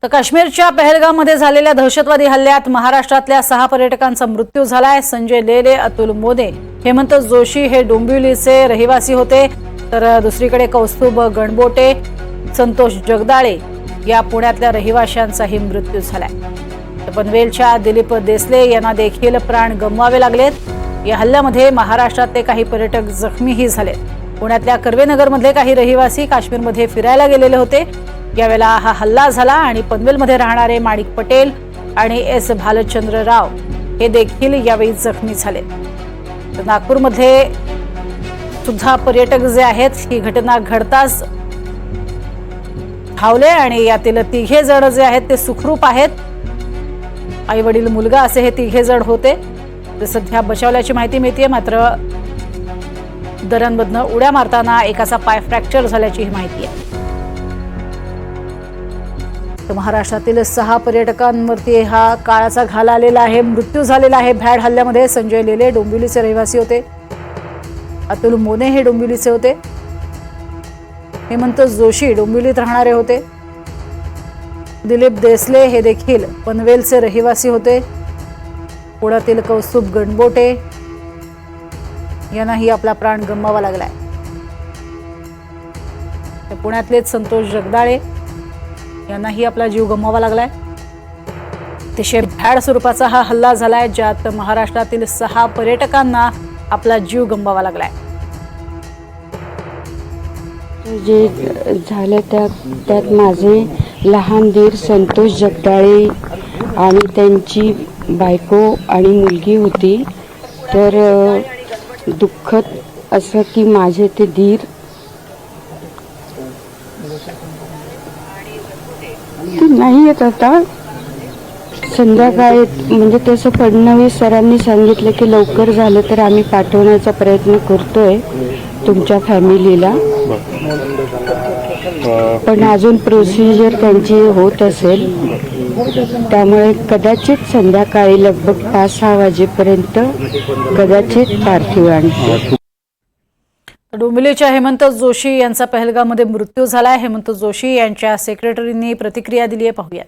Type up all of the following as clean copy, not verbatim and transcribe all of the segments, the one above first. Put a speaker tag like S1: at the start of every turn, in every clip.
S1: तर काश्मीरच्या पहलगाममध्ये झालेल्या दहशतवादी हल्ल्यात महाराष्ट्रातल्या 6 पर्यटकांचा मृत्यू झालाय। संजय लेले, अतुल मोने, हेमंत जोशी हे डोंबिवलीचे रहिवासी होते, तर दुसरीकडे कौस्तुभ गणबोटे, संतोष जगदाळे या पुण्यातल्या रहिवाशांचाही मृत्यू झालाय। तर पनवेलच्या दिलीप देसले यांना देखील प्राण गमवावे लागलेत। या हल्ल्यामध्ये महाराष्ट्रातले काही पर्यटक जखमीही झाले। पुण्यातल्या कर्वेनगरमधले काही रहिवासी काश्मीरमध्ये फिरायला गेलेले होते। यावेळेला हा हल्ला झाला आणि पनवेलमध्ये राहणारे माणिक पटेल आणि एस भालचंद्र राव हे देखील यावेळी जखमी झाले। तर नागपूरमध्ये सुद्धा पर्यटक जे आहेत ही घटना घडताच धावले आणि यातील 3 जण जे आहेत ते सुखरूप आहेत। आई वडील मुलगा असे हे 3 जण होते। ते सध्या बचावल्याची माहिती मिळते, मात्र दऱ्यांमधनं उड्या मारताना एकाचा पाय फ्रॅक्चर झाल्याची माहिती आहे। महाराष्ट्रातील 6 पर्यटकांवरती हा काळाचा घाल आलेला आहे, मृत्यू झालेला आहे। भ्याड हल्ल्यामध्ये संजय लेले डोंबिवलीचे रहिवासी होते, अतुल मोने हे डोंबिवलीचे होते, हेमंत जोशी डोंबिवलीत राहणारे होते, दिलीप देसले हे देखील पनवेलचे रहिवासी होते, पुण्यातील कौस्तुभ गणबोटे यांनाही आपला प्राण गमवावा लागलाय। पुण्यातलेच संतोष जगदाळे यांनाही आपला जीव गमवावा लागलाय। अतिशय भ्याड स्वरूपाचा हा हल्ला झालाय, ज्यात महाराष्ट्रातील 6 पर्यटकांना आपला जीव गमवावा लागलाय।
S2: जे झालं त्यात माझे लहान दीर संतोष जगदाळे आणि त्यांची बायको आणि मुलगी होती। तर दुःखद असं की माझे ते दीर नाही येत आता। संध्याकाळी म्हणजे तसं फडणवीस सरांनी सांगितलं की लवकर झालं तर आम्ही पाठवण्याचा प्रयत्न करतोय तुमच्या फॅमिलीला, पण अजून प्रोसिजर त्यांची होत असेल, त्यामुळे कदाचित संध्याकाळी लगभग 5-6 वाजेपर्यंत कदाचित पार्थिव आणतील।
S1: डोंबिवलीच्या हेमंत जोशी यांचा पहलगाममध्ये मृत्यू झालाय। हेमंत जोशी यांच्या सेक्रेटरींनी प्रतिक्रिया दिली आहे, पाहूयात।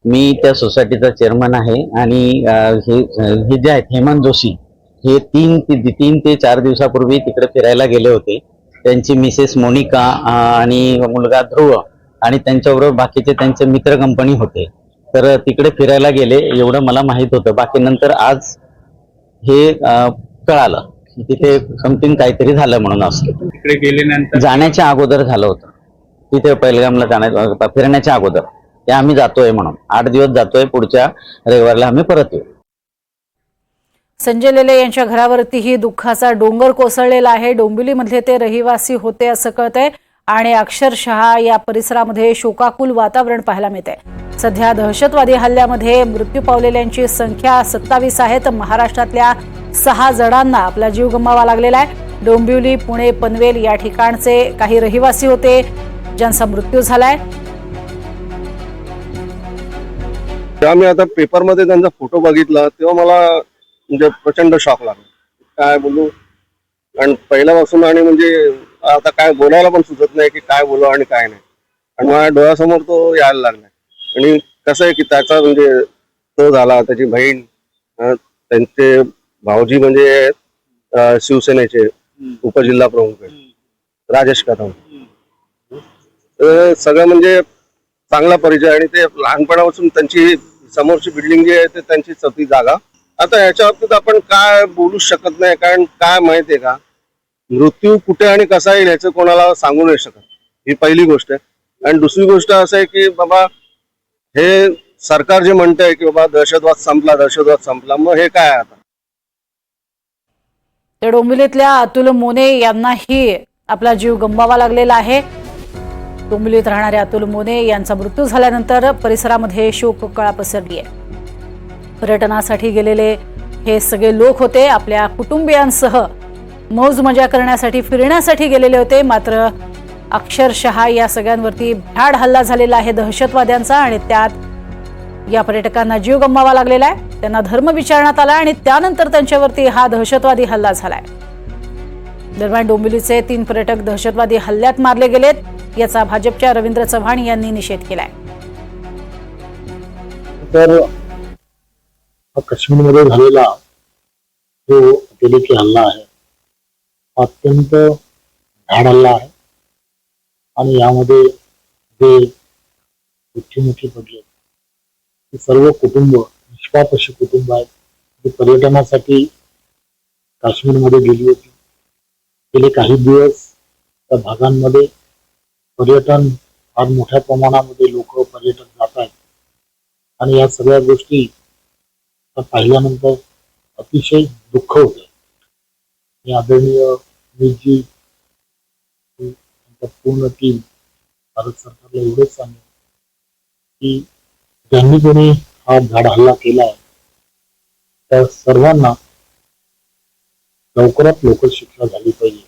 S3: मी त्या सोसायटीचा चेअरमन आहे आणि हे जे आहेत हेमंत जोशी हे 3 ते 4 दिवसापूर्वी तिकडे फिरायला गेले होते। त्यांची मिसेस मोनिका आणि मुलगा ध्रुव आणि त्यांच्याबरोबर बाकीचे त्यांचे मित्र कंपनी होते, तर तिकडे फिरायला गेले एवढं मला माहित होतं। बाकी नंतर आज हे कळालं तिथे समथिंग काहीतरी झालं म्हणून असतं।
S4: तिकडे गेल्यानंतर
S3: जाण्याच्या अगोदर झालं होतं, तिथे पहलगामला फिरण्याच्या अगोदर ते आम्ही जातोय म्हणून 8 दिवस जातोय, पुढच्या रविवारला आम्ही परत येऊ।
S1: संजय लेले यांच्या घरावरतीही दुःखाचा डोंगर कोसळलेला आहे। डोंबिवलीमधले ते रहिवासी होते असं कळतंय आणि अक्षरशः या परिसरामध्ये शोकाकुल वातावरण पाहायला मिळतंय। सध्या दहशतवादी हल्ल्यामध्ये मृत्यू पावलेल्यांची संख्या 27 आहे, तर महाराष्ट्रातल्या 6 जणांना आपला जीव गमवावा लागलेला आहे। डोंबिवली, पुणे, पनवेल या ठिकाणचे काही रहिवासी होते ज्यांचा मृत्यू झालाय।
S5: मी आता पेपरमध्ये त्यांचा फोटो बघितला तेव्हा मला म्हणजे प्रचंड शॉक लागला, काय बोलू। आणि पहिल्यापासून आणि म्हणजे आता काय बोलायला पण सुचत नाही की काय बोलू आणि काय नाही, आणि माझ्या डोळ्यासमोर तो यायला लागलाय। आणि कसं आहे की त्याचा म्हणजे तो झाला, त्याची बहीण, त्यांचे भाऊजी म्हणजे शिवसेनेचे उपजिल्हा प्रमुख राजेश कदम, सगळं म्हणजे चांगला परिचय। आणि ते लहानपणापासून त्यांची समोरची बिल्डिंग जी आहे ते त्यांची चौथी जागा। आता याच्या बाबतीत आपण काय बोलू शकत नाही, कारण काय माहितीये का, मृत्यू कुठे आणि कसा येईल याचं कोणाला सांगू नाही शकत, ही पहिली गोष्ट आहे। आणि दुसरी गोष्ट असं आहे की बाबा हे सरकार जे म्हणतंय की बाबा दहशतवाद संपला, मग हे काय आता।
S1: तर डोंबिवलीतल्या अतुल मोने यांनाही आपला जीव गमवावा लागलेला आहे। डोंबिवलीत राहणारे अतुल मोने यांचा मृत्यू झाल्यानंतर परिसरामध्ये शोककळा पसरली आहे। पर्यटनासाठी गेलेले हे सगळे लोक होते, आपल्या कुटुंबियांसह मौज मजा करण्यासाठी फिरण्यासाठी गेलेले होते, मात्र अक्षरशः या सगळ्यांवरती भ्याड हल्ला झालेला आहे दहशतवाद्यांचा, आणि त्यात या पर्यटकांना जीव गमवावा लागलेला आहे। त्यांना धर्म विचारण्यात आला आणि त्यानंतर त्यांच्यावरती हा दहशतवादी हल्ला झालाय। दरम्यान डोंबिवलीचे 3 पर्यटक दहशतवादी हल्ल्यात मारले गेलेत। याचा भाजपच्या रवींद्र चव्हाण यांनी निषेध केलाय.
S4: तर काश्मीरमध्ये झालेला जो अतिरेकी हल्ला आहे हा अत्यंत भ्याड हल्ला आहे आणि यामध्ये जे मृत्युमुखी पडले ते सर्व कुटुंब निष्पाप अशी कुटुंब आहेत जी पर्यटनासाठी काश्मीरमध्ये गेली होती. गेले काही दिवस त्या भागांमध्ये पर्यटन फार मोठ्या प्रमाणामध्ये लोक पर्यटक जात आहेत आणि या सगळ्या गोष्टी पाहिल्यानंतर अतिशय दुःख होते. मी आदरणीय अमितजी पूर्ण टीम भारत सरकारला एवढंच सांगेन की ज्यांनी कोणी हा भ्याड हल्ला केला त्या सर्वांना लवकरात लवकर शिक्षा झाली पाहिजे.